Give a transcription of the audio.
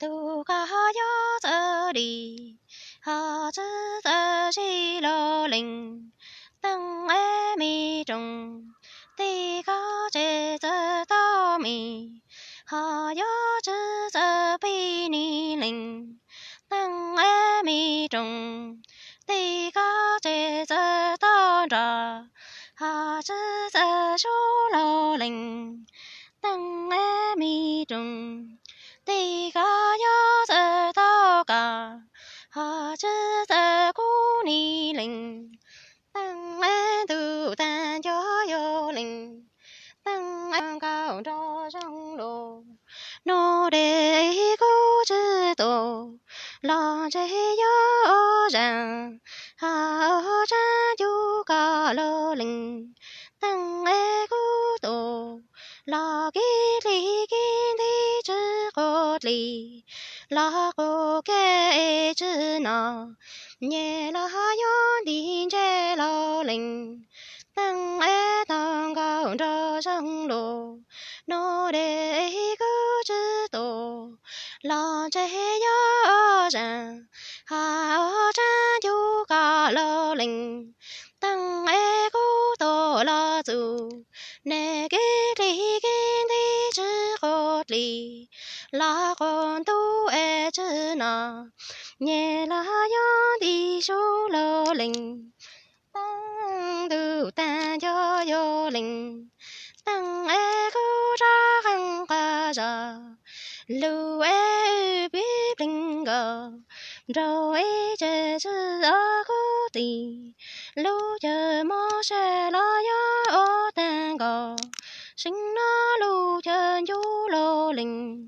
Du ca yo zhe li, ha zhi zhe xi lo ling, deng e mi zhong, di ga zhe zhe dao mi, ha yo zhi zhe bi ni ling, deng e mi zhong, di ga zhe zhe dao zha, ha zhi zhe shu lo ling, deng e mi zhong. Đi ga yo zhe dao ga, ha zhi zhe gu ni ling, dang e du dan yo yo ling, dang e gao zhao zhang lo, no de gu zhi do, la zhe yo zhang, ha o zhan yu ga lo ling, dang e gu do, la gi li gi li zhi go li, la go ge zhi na, nie la yon din zhe lao ling, dang e dang gao zhao zhang lo, no de gu zhi do, la zhe yo zhang, ha o zhan yu ga lo ling, dang e gu do la zu, ne ge li ge li zhi go li, la gon du e zhi na, nie la yon di shu lo ling, dang du dan yo yo ling, dang e gu zha gang ga zha, lu e bi bling ga, zhou e zhe zhi a gu di, lu ye mo she la ya o dan ga, xin na lu yan yu lo ling.